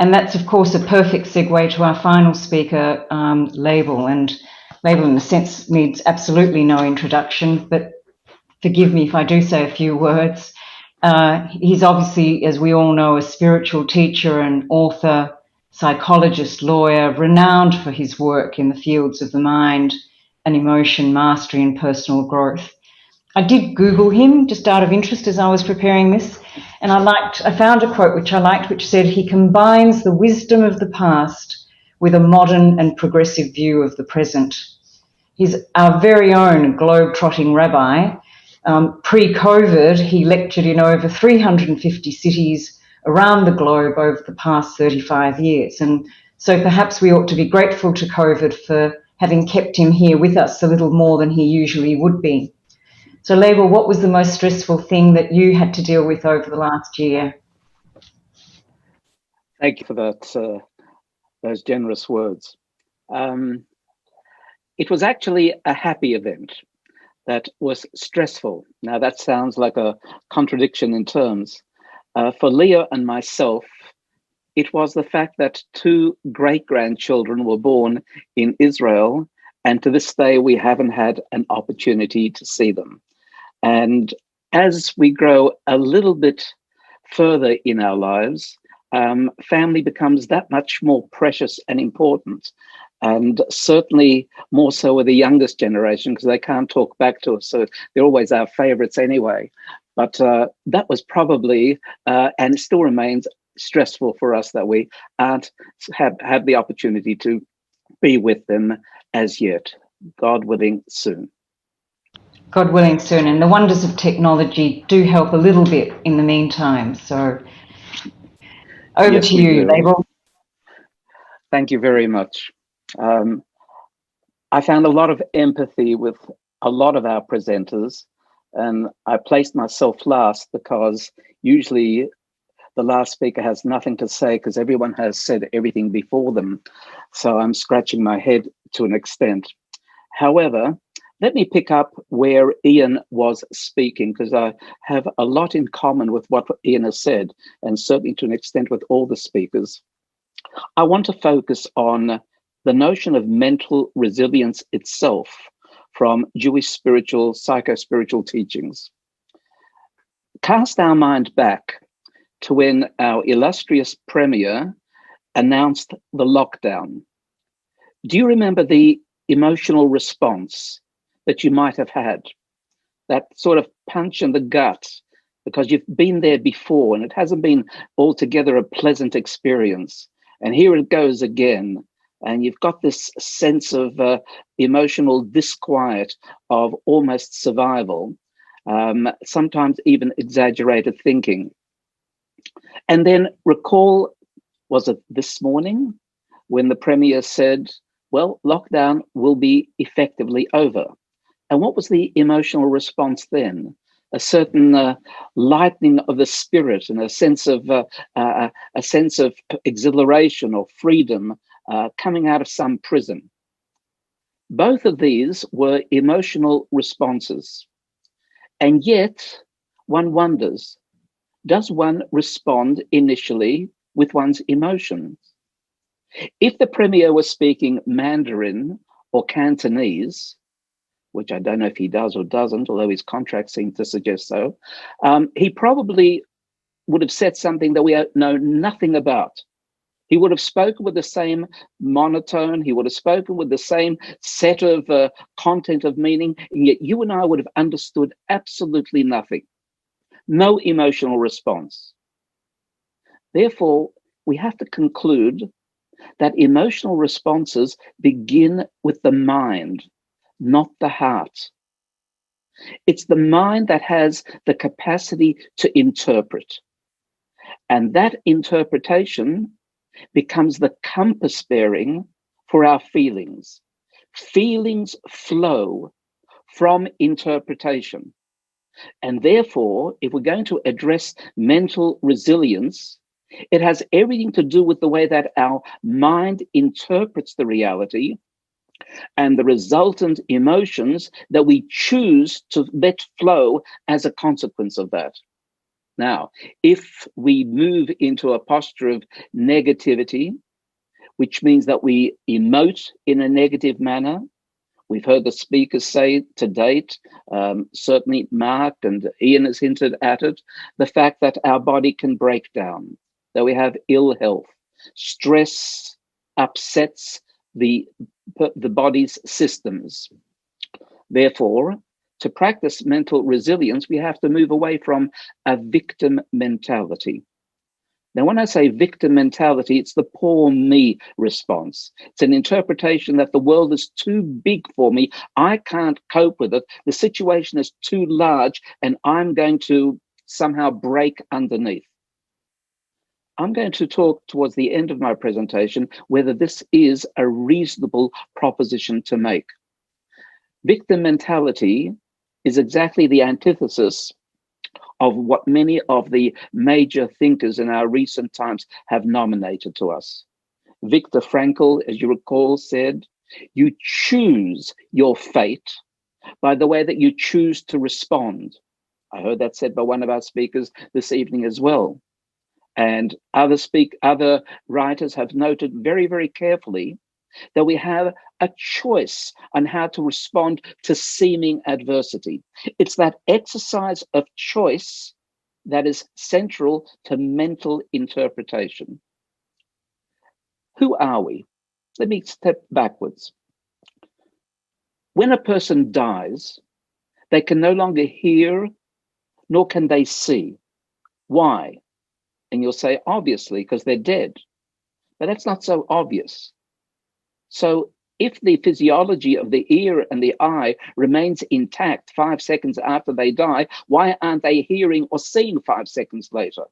And that's, of course, a perfect segue to our final speaker, Laibl. And Laibl, in a sense, needs absolutely no introduction, but forgive me if I do say a few words. He's obviously, as we all know, a spiritual teacher and author, psychologist, lawyer, renowned for his work in the fields of the mind and emotion, mastery and personal growth. I did Google him just out of interest as I was preparing this, and I found a quote which I liked, which said, "He combines the wisdom of the past with a modern and progressive view of the present." He's our very own globe-trotting rabbi. Pre-COVID, he lectured in over 350 cities around the globe over the past 35 years. And so perhaps we ought to be grateful to COVID for having kept him here with us a little more than he usually would be. So, Laibl, what was the most stressful thing that you had to deal with over the last year? Thank you for that, those generous words. It was actually a happy event that was stressful. Now, that sounds like a contradiction in terms. For Leo and myself, it was the fact that 2 great-grandchildren were born in Israel, and to this day, we haven't had an opportunity to see them. And as we grow a little bit further in our lives, family becomes that much more precious and important. And certainly more so with the youngest generation, because they can't talk back to us. So they're always our favorites anyway. But that was probably, and it still remains stressful for us that we aren't have the opportunity to be with them as yet. God willing, soon. God willing, soon. And the wonders of technology do help a little bit in the meantime. So over to you, Laibl. Thank you very much. I found a lot of empathy with a lot of our presenters, and I placed myself last because usually the last speaker has nothing to say because everyone has said everything before them. So I'm scratching my head to an extent. However, let me pick up where Ian was speaking, because I have a lot in common with what Ian has said, and certainly to an extent with all the speakers. I want to focus on the notion of mental resilience itself from Jewish psycho-spiritual teachings. Cast our mind back to when our illustrious premier announced the lockdown. Do you remember the emotional response that you might have had? That sort of punch in the gut, because you've been there before and it hasn't been altogether a pleasant experience. And here it goes again. And you've got this sense of emotional disquiet of almost survival, sometimes even exaggerated thinking. And then recall, was it this morning when the Premier said, well, lockdown will be effectively over? And what was the emotional response then? A certain lightening of the spirit and a sense of exhilaration or freedom coming out of some prison. Both of these were emotional responses. And yet, one wonders, does one respond initially with one's emotions? If the Premier was speaking Mandarin or Cantonese, which I don't know if he does or doesn't, although his contract seemed to suggest so, he probably would have said something that we know nothing about. He would have spoken with the same monotone, he would have spoken with the same set of content of meaning, and yet you and I would have understood absolutely nothing. No emotional response. Therefore, we have to conclude that emotional responses begin with the mind, not the heart. It's the mind that has the capacity to interpret. And that interpretation becomes the compass bearing for our feelings. Feelings flow from interpretation. And therefore, if we're going to address mental resilience, it has everything to do with the way that our mind interprets the reality and the resultant emotions that we choose to let flow as a consequence of that. Now, if we move into a posture of negativity, which means that we emote in a negative manner, we've heard the speakers say to date, certainly Mark and Ian has hinted at it, the fact that our body can break down, that we have ill health. Stress upsets the body's systems. Therefore, to practice mental resilience, we have to move away from a victim mentality. Now, when I say victim mentality, it's the poor me response. It's an interpretation that the world is too big for me. I can't cope with it. The situation is too large, and I'm going to somehow break underneath. I'm going to talk towards the end of my presentation whether this is a reasonable proposition to make. Victim mentality is exactly the antithesis of what many of the major thinkers in our recent times have nominated to us. Viktor Frankl, as you recall, said, you choose your fate by the way that you choose to respond. I heard that said by one of our speakers this evening as well. And other writers have noted very, very carefully that we have a choice on how to respond to seeming adversity. It's that exercise of choice that is central to mental interpretation. Who are we? Let me step backwards. When a person dies, they can no longer hear, nor can they see. Why? And you'll say, obviously, because they're dead. But that's not so obvious. So if the physiology of the ear and the eye remains intact 5 seconds after they die, why aren't they hearing or seeing 5 seconds later?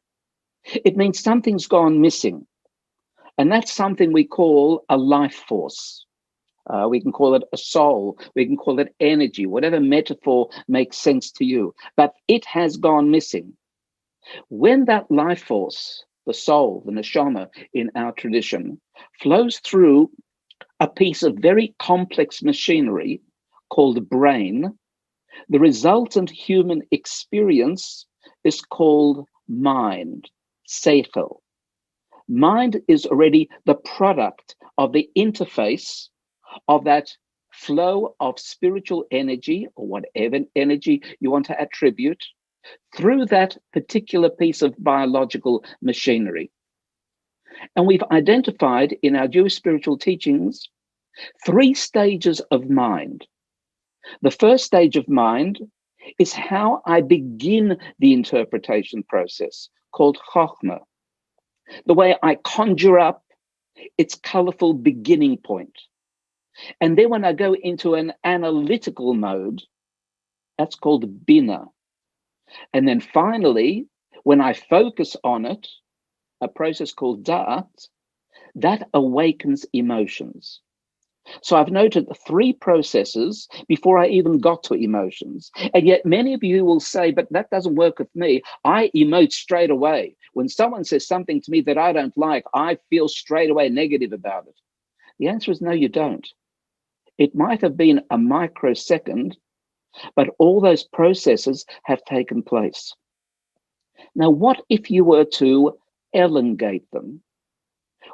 It means something's gone missing. And that's something we call a life force. We can call it a soul. We can call it energy, whatever metaphor makes sense to you. But it has gone missing. When that life force, the soul, the neshama in our tradition, flows through a piece of very complex machinery called the brain, the resultant human experience is called mind, seichel. Mind is already the product of the interface of that flow of spiritual energy, or whatever energy you want to attribute, through that particular piece of biological machinery. And we've identified in our Jewish spiritual teachings 3 stages of mind. The first stage of mind is how I begin the interpretation process, called chokhmah. The way I conjure up its colorful beginning point. And then when I go into an analytical mode, that's called bina. And then finally, when I focus on it, a process called da'at, that awakens emotions. So I've noted 3 processes before I even got to emotions. And yet many of you will say, but that doesn't work with me. I emote straight away. When someone says something to me that I don't like, I feel straight away negative about it. The answer is no, you don't. It might have been a microsecond, but all those processes have taken place. Now, what if you were to elongate them?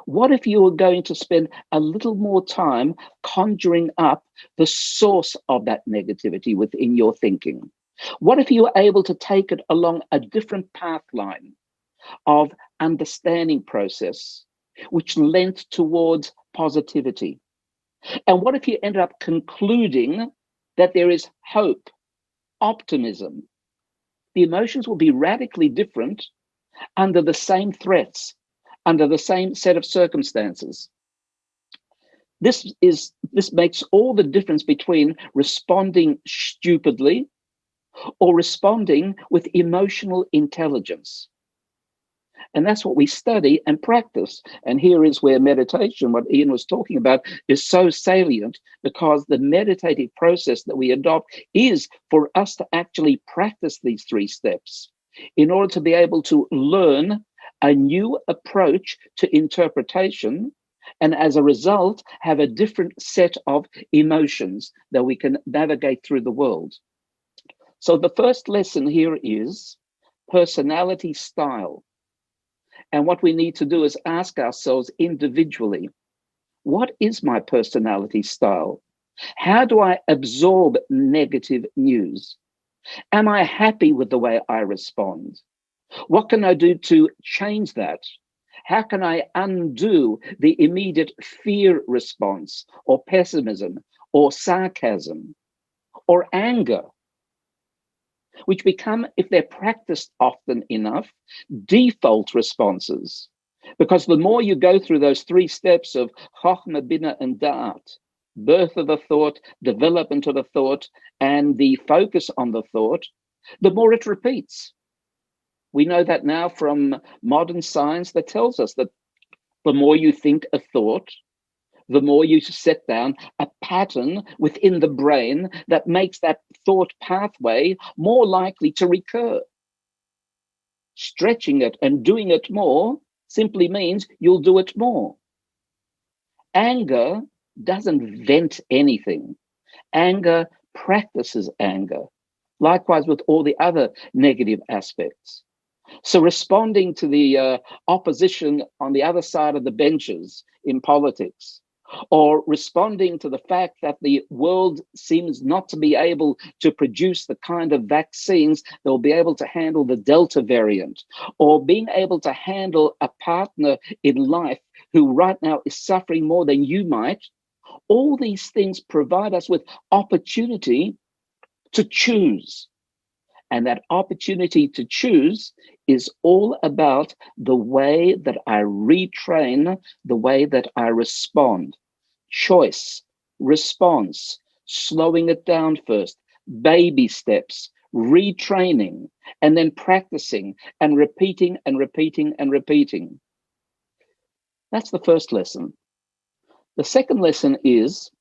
What if you were going to spend a little more time conjuring up the source of that negativity within your thinking? What if you were able to take it along a different path line of understanding process, which lent towards positivity? And what if you ended up concluding that there is hope, optimism? The emotions will be radically different under the same threats, under the same set of circumstances. This makes all the difference between responding stupidly or responding with emotional intelligence. And that's what we study and practice. And here is where meditation, what Ian was talking about, is so salient, because the meditative process that we adopt is for us to actually practice these 3 steps in order to be able to learn a new approach to interpretation, and as a result, have a different set of emotions that we can navigate through the world. So the first lesson here is personality style. And what we need to do is ask ourselves individually, what is my personality style? How do I absorb negative news? Am I happy with the way I respond? What can I do to change that? How can I undo the immediate fear response or pessimism or sarcasm or anger, which become, if they're practiced often enough, default responses? Because the more you go through those 3 steps of Chochmah, Binah, and Da'at, birth of a thought, development of a thought, and the focus on the thought, the more it repeats. We know that now from modern science that tells us that the more you think a thought, the more you set down a pattern within the brain that makes that thought pathway more likely to recur. Stretching it and doing it more simply means you'll do it more. Anger doesn't vent anything. Anger practices anger. Likewise with all the other negative aspects. So responding to the opposition on the other side of the benches in politics, or responding to the fact that the world seems not to be able to produce the kind of vaccines that will be able to handle the Delta variant, or being able to handle a partner in life who right now is suffering more than you might, all these things provide us with opportunity to choose. And that opportunity to choose is all about the way that I retrain, the way that I respond. Choice, response, slowing it down first, baby steps, retraining, and then practicing and repeating and repeating and repeating. That's the first lesson. The second lesson is,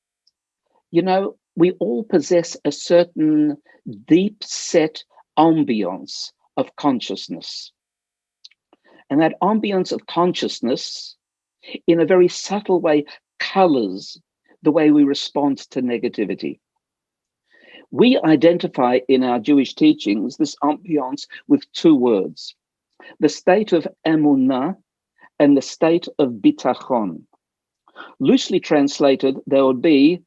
we all possess a certain deep set ambience of consciousness. And that ambience of consciousness, in a very subtle way, colors the way we respond to negativity. We identify in our Jewish teachings this ambience with 2 words, the state of emunah and the state of bitachon. Loosely translated, there would be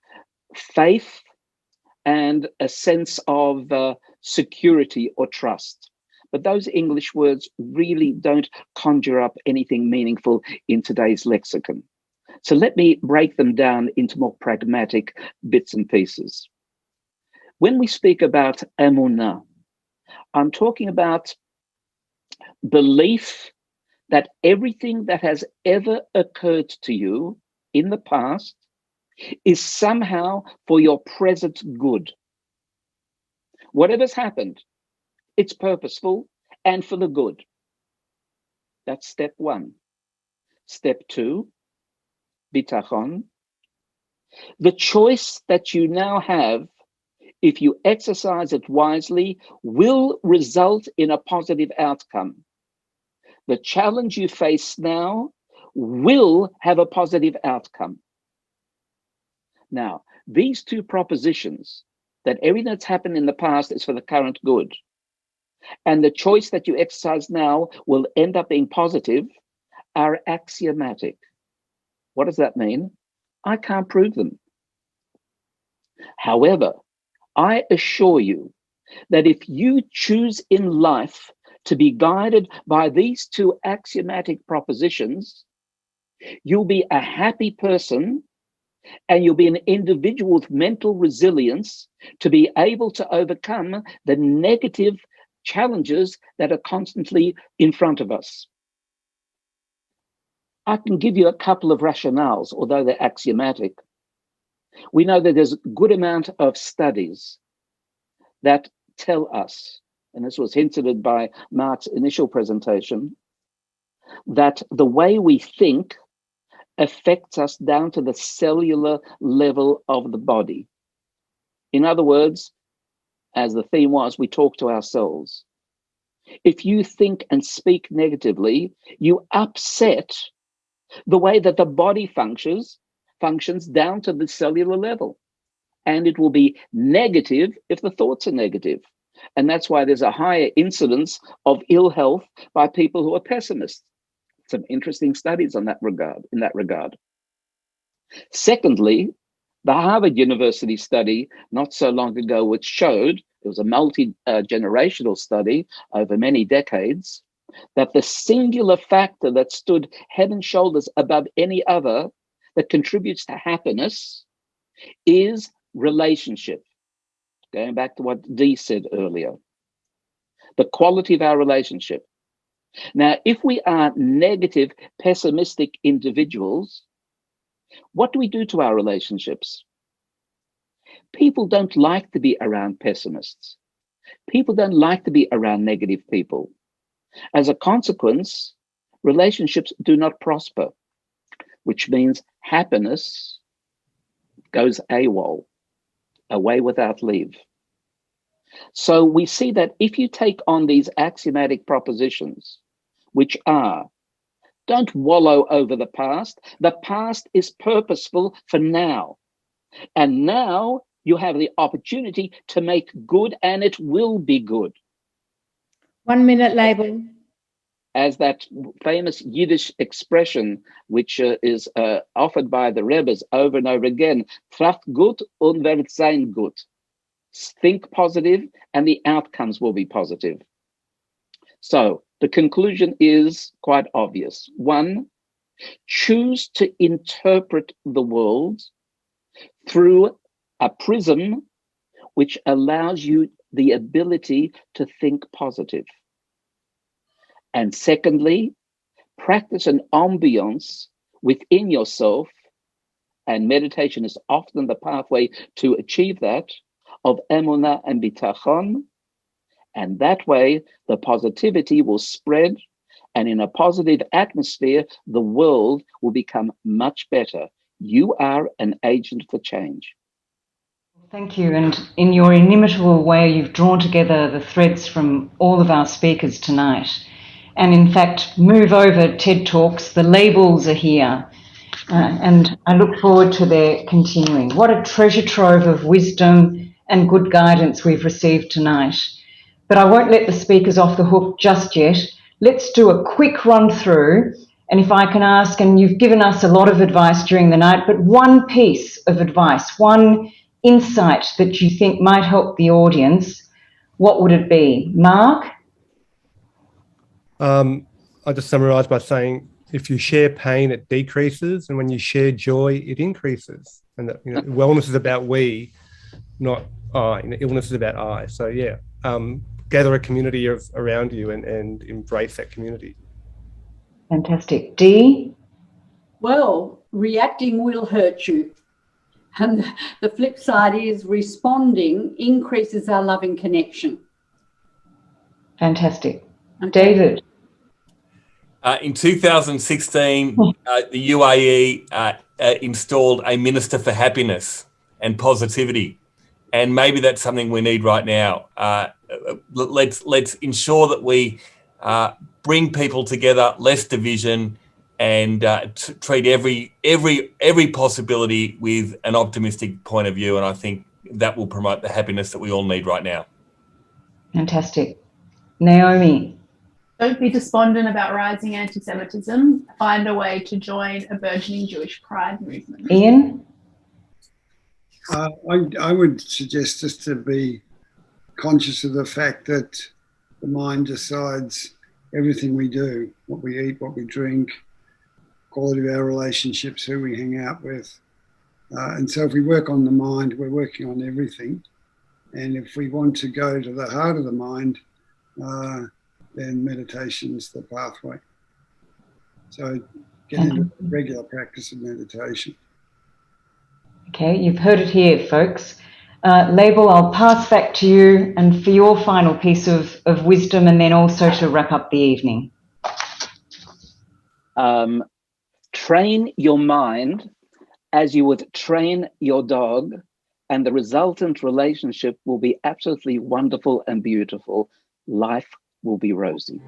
faith and a sense of security or trust. But those English words really don't conjure up anything meaningful in today's lexicon. So let me break them down into more pragmatic bits and pieces. When we speak about emunah, I'm talking about belief that everything that has ever occurred to you in the past is somehow for your present good. Whatever's happened, it's purposeful and for the good. That's step 1. Step 2, bitachon. The choice that you now have, if you exercise it wisely, will result in a positive outcome. The challenge you face now will have a positive outcome. Now, these 2 propositions, that everything that's happened in the past is for the current good, and the choice that you exercise now will end up being positive, are axiomatic. What does that mean? I can't prove them. However, I assure you that if you choose in life to be guided by these 2 axiomatic propositions, you'll be a happy person and you'll be an individual with mental resilience to be able to overcome the negative challenges that are constantly in front of us. I can give you a couple of rationales, although they're axiomatic. We know that there's a good amount of studies that tell us, and this was hinted at by Mark's initial presentation, that the way we think affects us down to the cellular level of the body. In other words, as the theme was, we talk to ourselves. If you think and speak negatively, you upset the way that the body functions down to the cellular level. And it will be negative if the thoughts are negative. And that's why there's a higher incidence of ill health by people who are pessimists. Some interesting studies in that regard. Secondly, the Harvard University study not so long ago, which showed, it was a multi-generational study over many decades, that the singular factor that stood head and shoulders above any other that contributes to happiness is relationship. Going back to what Dee said earlier, the quality of our relationship. Now, if we are negative, pessimistic individuals, what do we do to our relationships? People don't like to be around pessimists. People don't like to be around negative people. As a consequence, relationships do not prosper, which means happiness goes AWOL, away without leave. So we see that if you take on these axiomatic propositions, which are, don't wallow over the past is purposeful for now. And now you have the opportunity to make good, and it will be good. 1 minute, Laibl. As that famous Yiddish expression, which is offered by the Rebbes over and over again, tracht gut und wird sein gut. Think positive and the outcomes will be positive. So the conclusion is quite obvious. One, choose to interpret the world through a prism which allows you the ability to think positive. And secondly, practice an ambience within yourself, and meditation is often the pathway to achieve that, of emunah and bitachon, and that way the positivity will spread, and in a positive atmosphere, the world will become much better. You are an agent for change. Thank you. And in your inimitable way, you've drawn together the threads from all of our speakers tonight. And in fact, move over TED Talks. The labels are here. And I look forward to their continuing. What a treasure trove of wisdom and good guidance we've received tonight. But I won't let the speakers off the hook just yet. Let's do a quick run through. And if I can ask, and you've given us a lot of advice during the night, but one piece of advice, one insight that you think might help the audience, what would it be? Mark? I just summarize by saying, if you share pain, it decreases, and when you share joy, it increases. And that, wellness is about we, not I. Illness is about I. So yeah, gather a community around you and embrace that community. Fantastic. Dee? Well, reacting will hurt you. And the flip side is responding increases our loving connection. Fantastic. Okay. David? In 2016, the UAE installed a Minister for Happiness and Positivity. And maybe that's something we need right now. Let's ensure that we bring people together, less division, and treat every possibility with an optimistic point of view. And I think that will promote the happiness that we all need right now. Fantastic. Naomi? Don't be despondent about rising anti-Semitism. Find a way to join a burgeoning Jewish pride movement. Ian? I would suggest just to be conscious of the fact that the mind decides everything we do, what we eat, what we drink, quality of our relationships, who we hang out with. And so if we work on the mind, we're working on everything. And if we want to go to the heart of the mind, then meditation's the pathway. So get into regular practice of meditation. Okay, you've heard it here, folks. Laibl, I'll pass back to you and for your final piece of wisdom, and then also to wrap up the evening. Train your mind as you would train your dog, and the resultant relationship will be absolutely wonderful and beautiful. Life will be rosy.